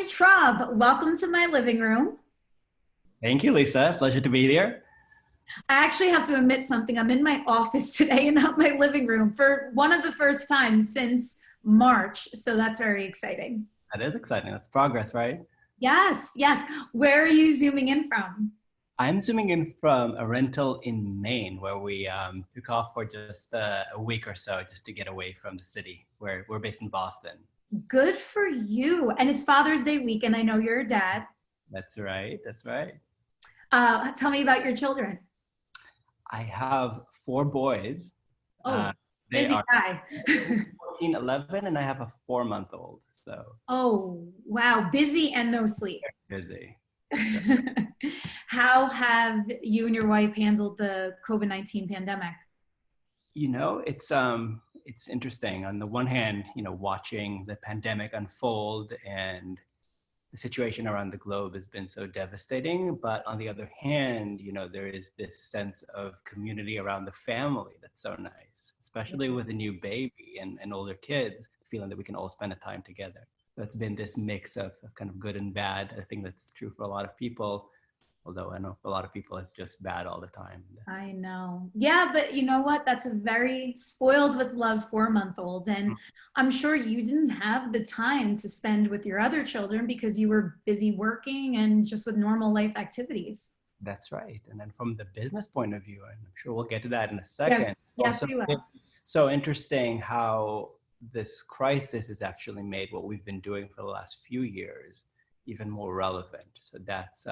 Traub, welcome to my living room. Thank you, Lisa. Pleasure to be here. I actually have to admit something. I'm in my office today and not my living room for one of the first times since March. So that's very exciting. That is exciting. That's progress, right? Yes, yes. Where are you zooming in from? I'm zooming in from a rental in Maine where we took off for just a week or so just to get away from the city. We're based in Boston. Good for you. And it's Father's Day weekend. I know you're a dad. That's right. That's right. Tell me about your children. I have four boys. Oh, Uh, they busy are guy. 14, 11, and I have a 4-month-old. So Oh, wow. Busy and no sleep. busy. How have you and your wife handled the COVID-19 pandemic? It's interesting. On the one hand, watching the pandemic unfold and the situation around the globe has been so devastating. But on the other hand, there is this sense of community around the family that's so nice, especially with a new baby and older kids, feeling that we can all spend the time together. So it's been this mix of kind of good and bad. I think that's true for a lot of people, although I know for a lot of people it's just bad all the time. I know. Yeah, but you know what? That's a very spoiled with love 4-month-old. And I'm sure you didn't have the time to spend with your other children because you were busy working and just with normal life activities. That's right. And then from the business point of view, and I'm sure we'll get to that in a Yes, second, yes, also we will. it's so interesting how this crisis has actually made what we've been doing for the last few years even more relevant. So that's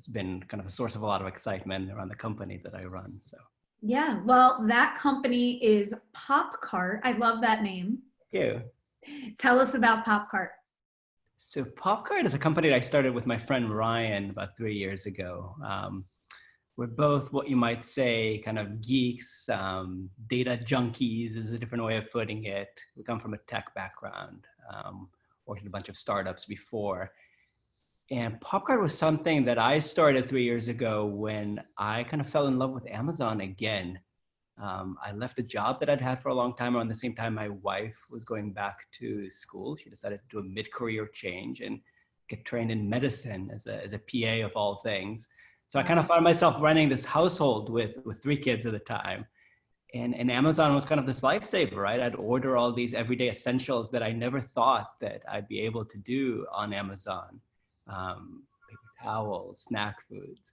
been kind of a source of a lot of excitement around the company that I run. So Yeah, well, that company is Popcart. I love that name. thank you. Tell us about Popcart. So Popcart is a company that I started with my friend Ryan about 3 years ago. We're both what you might say kind of geeks, data junkies is a different way of putting it. We come from a tech background, worked at a bunch of startups before. And Popcart was something that I started 3 years ago when I kind of fell in love with Amazon again. I left a job that I'd had for a long time around the same time my wife was going back to school. She decided to do a mid-career change and get trained in medicine as a PA of all things. So I kind of found myself running this household with three kids at the time. And Amazon was kind of this lifesaver, right? I'd order all these everyday essentials that I never thought that I'd be able to do on Amazon. Paper towels, snack foods.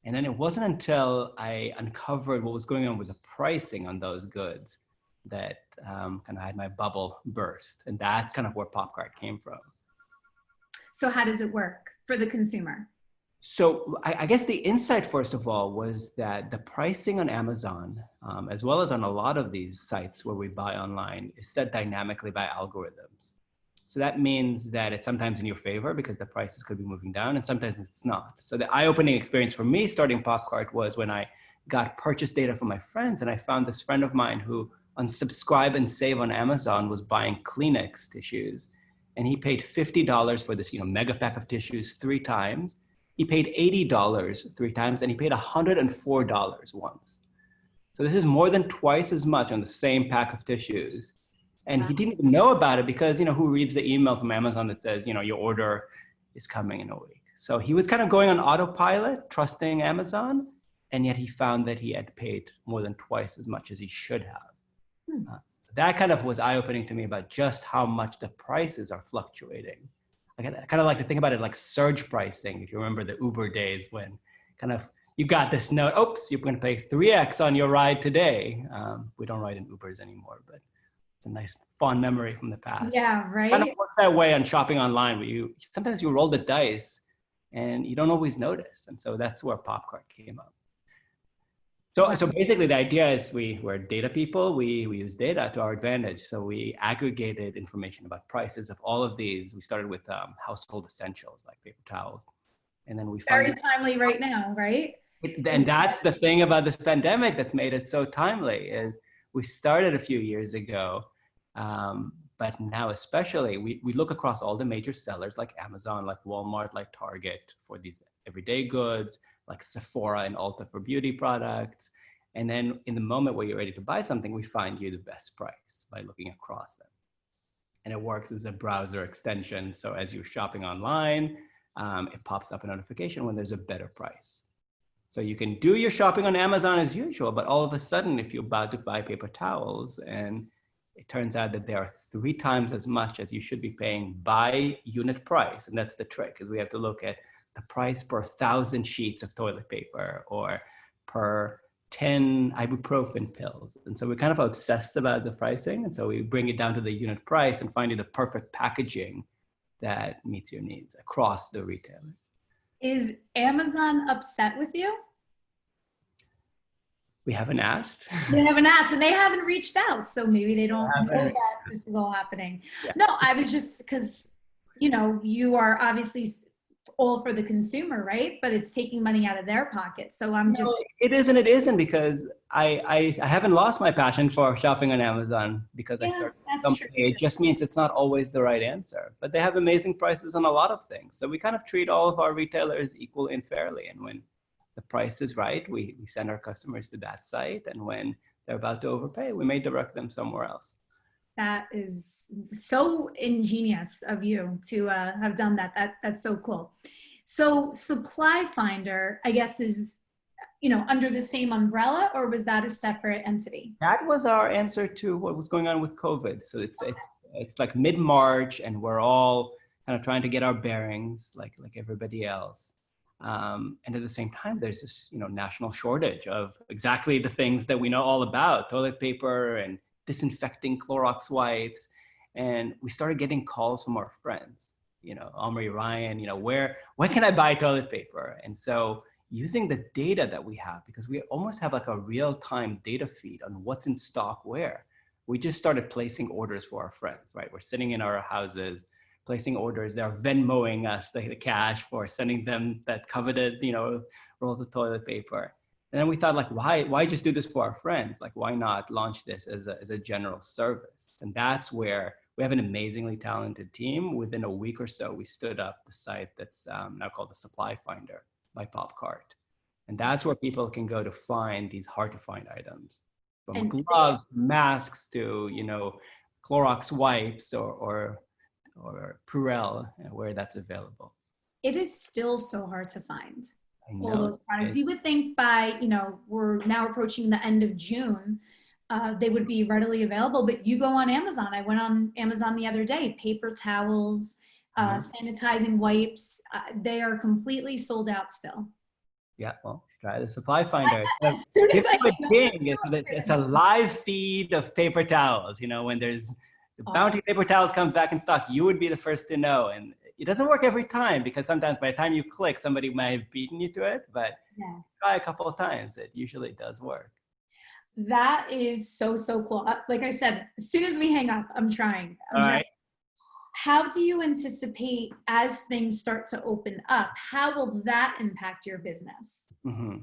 And then it wasn't until I uncovered what was going on with the pricing on those goods that kind of had my bubble burst. And that's kind of where Popcart came from. So how does it work for the consumer? So I guess the insight, first of all, was that the pricing on Amazon, as well as on a lot of these sites where we buy online, is set dynamically by algorithms. So that means that it's sometimes in your favor because the prices could be moving down and sometimes it's not. So the eye-opening experience for me starting Popcart was when I got purchase data from my friends and I found this friend of mine who on Subscribe and Save on Amazon was buying Kleenex tissues. And he paid $50 for this mega pack of tissues 3 times. He paid $80 3 times and he paid $104 once. So this is more than twice as much on the same pack of tissues. And he didn't even know about it because, who reads the email from Amazon that says, your order is coming in a week. So he was kind of going on autopilot, trusting Amazon, and yet he found that he had paid more than twice as much as he should have. So that kind of was eye-opening to me about just how much the prices are fluctuating. I kind of like to think about it like surge pricing. If you remember the Uber days when kind of you got this note, oops, you're going to pay 3x on your ride today. We don't ride in Ubers anymore, but it's a nice fond memory from the past. Yeah, right. Kind of works that way on shopping online where sometimes you roll the dice and you don't always notice. And so that's where Popcart came up. So basically the idea is we're data people, we use data to our advantage. So we aggregated information about prices of all of these. We started with household essentials like paper towels. And then we found Very timely right now, right? and that's the thing about this pandemic that's made it so timely is we started a few years ago, but now especially we look across all the major sellers like Amazon, like Walmart, like Target for these everyday goods, like Sephora and Ulta for beauty products. And then in the moment where you're ready to buy something, we find you the best price by looking across them. and it works as a browser extension. So as you're shopping online, it pops up a notification when there's a better price. So you can do your shopping on Amazon as usual, but all of a sudden, if you're about to buy paper towels and it turns out that they are 3 times as much as you should be paying by unit price, and that's the trick, is we have to look at the price per 1,000 sheets of toilet paper or per 10 ibuprofen pills. And so we're kind of obsessed about the pricing. And so we bring it down to the unit price and find you the perfect packaging that meets your needs across the retailers. Is Amazon upset with you? We haven't asked. They haven't asked and they haven't reached out. So maybe they don't know that this is all happening. Yeah. No, I was just because, you know, you are obviously all for the consumer, right? But it's taking money out of their pocket. So I'm just. It is and it isn't, because I haven't lost my passion for shopping on Amazon because I started a company. It just means it's not always the right answer. But they have amazing prices on a lot of things. So we kind of treat all of our retailers equally and fairly. And when the price is right, we send our customers to that site. And when they're about to overpay, we may direct them somewhere else. That is so ingenious of you to have done that. That's so cool. So Supply Finder, I guess, is, you know, under the same umbrella, or was that a separate entity? That was our answer to what was going on with COVID. So it's like mid-March, and we're all kind of trying to get our bearings, like everybody else. And at the same time, there's this, you know, national shortage of exactly the things that we know all about: toilet paper and disinfecting Clorox wipes. And we started getting calls from our friends, you know, Omri, Ryan, you know, when can I buy toilet paper? And so using the data that we have, because we almost have like a real-time data feed on what's in stock where, we just started placing orders for our friends, right? We're sitting in our houses, placing orders. They're Venmoing us the cash for sending them that coveted, you know, rolls of toilet paper. And then we thought, like, why just do this for our friends? Like, why not launch this as a general service? And that's where we have an amazingly talented team. Within a week or so, we stood up the site that's now called the Supply Finder by Popcart. And that's where people can go to find these hard to find items, from gloves, masks to, you know, Clorox wipes or Purell, where that's available. It is still so hard to find all those products. You would think by, you know, we're now approaching the end of June, they would be readily available, but you go on Amazon. I went on Amazon the other day, paper towels, sanitizing wipes, they are completely sold out still. Yeah, well, try the Supply Finder. It's a live feed of paper towels. You know, when there's the Bounty paper towels comes back in stock, you would be the first to know. And it doesn't work every time, because sometimes by the time you click, somebody might have beaten you to it, but try a couple of times, it usually does work. That is so cool. Like I said, as soon as we hang up, I'm trying. All right. How do you anticipate, as things start to open up, how will that impact your business? Mm-hmm.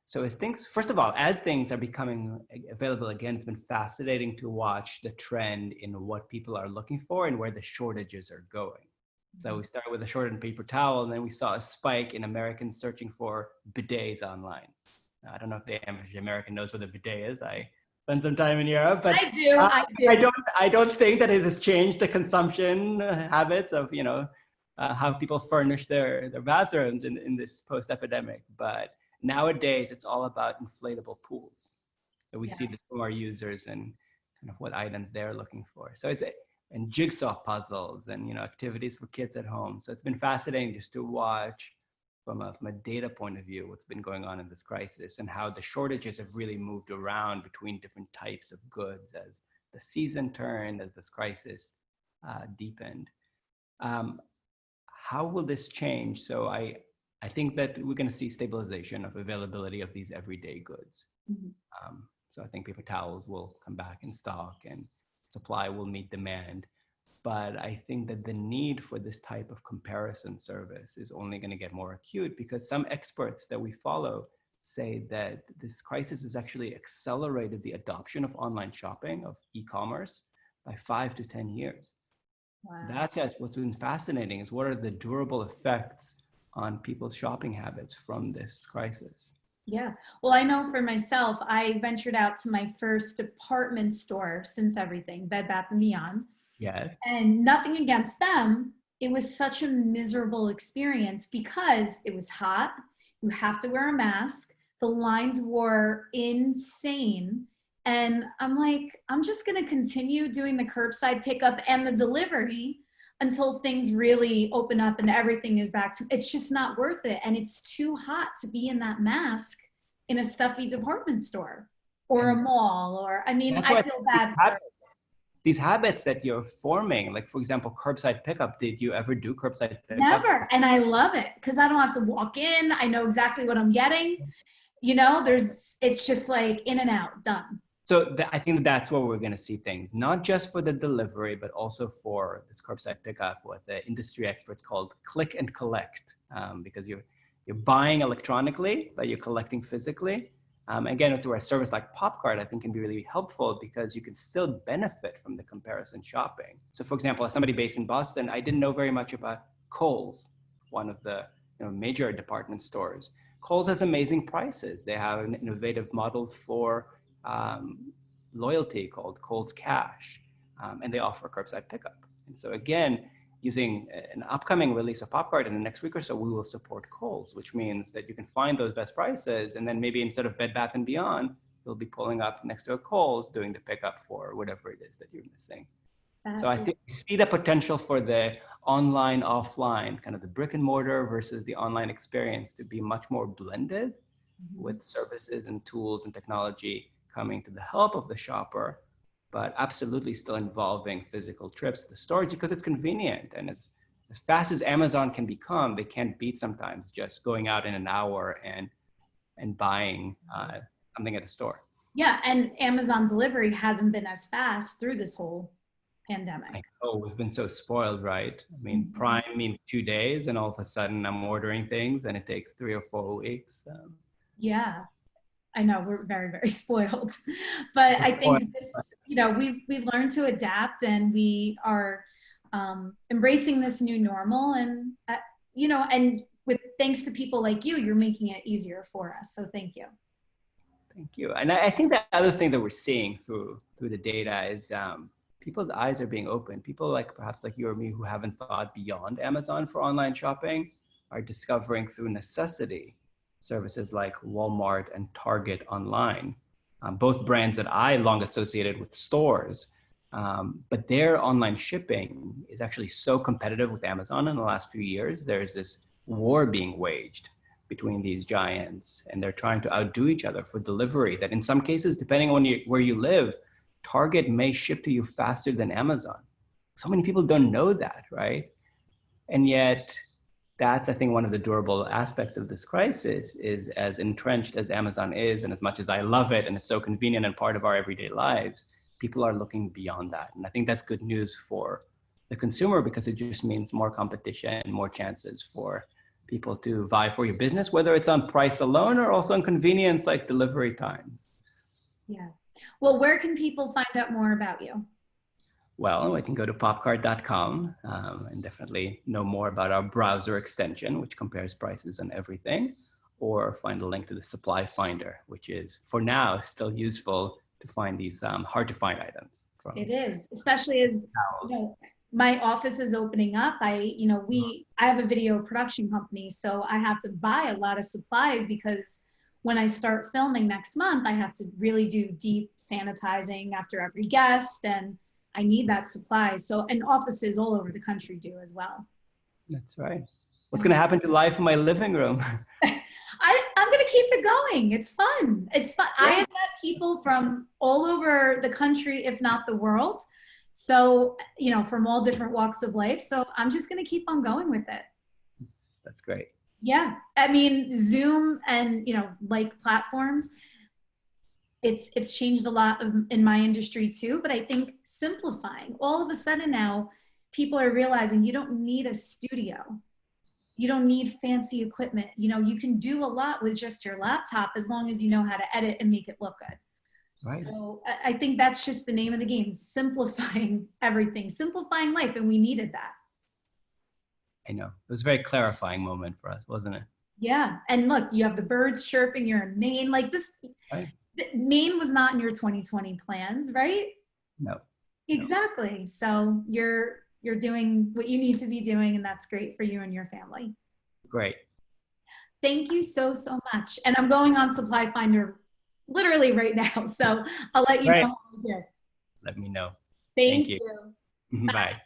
So first of all, as things are becoming available again, it's been fascinating to watch the trend in what people are looking for and where the shortages are going. So we started with a shortage in paper towel, and then we saw a spike in Americans searching for bidets online. Now, I don't know if the average American knows what a bidet is. I spent some time in Europe, but I do. I don't think that it has changed the consumption habits of, you know, how people furnish their bathrooms in this post-epidemic. But nowadays, it's all about inflatable pools. So we see this from our users and kind of what items they're looking for. So and jigsaw puzzles and, you know, activities for kids at home. So it's been fascinating just to watch from a data point of view what's been going on in this crisis, and how the shortages have really moved around between different types of goods as the season turned, as this crisis deepened. How will this change? So I think that we're going to see stabilization of availability of these everyday goods. So I think paper towels will come back in stock and supply will meet demand. But I think that the need for this type of comparison service is only going to get more acute, because some experts that we follow say that this crisis has actually accelerated the adoption of online shopping, of e-commerce, by 5 to 10 years. Wow. So that's what's been fascinating, is what are the durable effects on people's shopping habits from this crisis. Yeah, well, I know for myself, I ventured out to my first department store since everything, Bed Bath & Beyond. Yes. And nothing against them. It was such a miserable experience because it was hot. You have to wear a mask. The lines were insane. And I'm like, I'm just going to continue doing the curbside pickup and the delivery until things really open up and everything is back to, it's just not worth it. And it's too hot to be in that mask in a stuffy department store or a And mall, or, I mean, that's I why feel these bad for. habits, these habits that you're forming, like for example, curbside pickup. Did you ever do curbside pickup? Never. And I love it because I don't have to walk in. I know exactly what I'm getting. It's just like in and out, done. So I think that's where we're going to see things, not just for the delivery, but also for this curbside pickup, what the industry experts called click and collect, because you're buying electronically, but you're collecting physically. Again, it's where a service like Popcart, I think, can be really helpful because you can still benefit from the comparison shopping. So, for example, as somebody based in Boston, I didn't know very much about Kohl's, one of the major department stores. Kohl's has amazing prices. They have an innovative model for loyalty called Kohl's Cash, and they offer curbside pickup. And so again, using an upcoming release of Popcart in the next week or so, we will support Kohl's, which means that you can find those best prices, and then maybe instead of Bed Bath & Beyond, you'll be pulling up next to a Kohl's doing the pickup for whatever it is that you're missing. So I think we see the potential for the online, offline, kind of the brick and mortar versus the online experience to be much more blended with services and tools and technology coming to the help of the shopper, but absolutely still involving physical trips to the stores because it's convenient. And as fast as Amazon can become, they can't beat sometimes just going out in an hour and buying something at a store. Yeah, and Amazon delivery hasn't been as fast through this whole pandemic. I know, we've been so spoiled, right? I mean, Prime means 2 days, and all of a sudden I'm ordering things and it takes 3 or 4 weeks. Yeah, I know we're very, very spoiled, but I think this, we've learned to adapt, and we are embracing this new normal, and and with thanks to people like you, you're making it easier for us. So thank you. Thank you. And I think the other thing that we're seeing through the data is people's eyes are being opened. People perhaps like you or me who haven't thought beyond Amazon for online shopping are discovering through necessity services like Walmart and Target online, both brands that I long associated with stores. But their online shipping is actually so competitive with Amazon in the last few years. There's this war being waged between these giants, and they're trying to outdo each other for delivery, that in some cases, depending on where you live, Target may ship to you faster than Amazon. So many people don't know that, right? And yet that's, I think, one of the durable aspects of this crisis is, as entrenched as Amazon is, and as much as I love it, and it's so convenient and part of our everyday lives, people are looking beyond that. And I think that's good news for the consumer because it just means more competition and more chances for people to vie for your business, whether it's on price alone or also on convenience like delivery times. Yeah. Well, where can people find out more about you? Well, I can go to popcart.com and definitely know more about our browser extension, which compares prices on everything, or find a link to the supply finder, which is for now still useful to find these hard to find items. It is, especially as my office is opening up. I have a video production company, so I have to buy a lot of supplies because when I start filming next month, I have to really do deep sanitizing after every guest, and I need that supply. So, and offices all over the country do as well. That's right. What's going to happen to life in my living room? I'm going to keep it going. It's fun. It's fun. Yeah. I have met people from all over the country, if not the world. So, from all different walks of life. So I'm just going to keep on going with it. That's great. Yeah. I mean, Zoom and, platforms, it's changed a lot in my industry too, but I think simplifying. All of a sudden now, people are realizing you don't need a studio. You don't need fancy equipment. You can do a lot with just your laptop as long as you know how to edit and make it look good. Right. So I think that's just the name of the game, simplifying everything, simplifying life, and we needed that. I know. It was a very clarifying moment for us, wasn't it? Yeah. And look, you have the birds chirping, you're in Maine, like this. Right. Maine was not in your 2020 plans, right? No. Exactly. So you're doing what you need to be doing, and that's great for you and your family. Great. Thank you so, so much. And I'm going on Supply Finder literally right now. So I'll let you know Great. how I do. Let me know. Thank Thank you. you. Bye.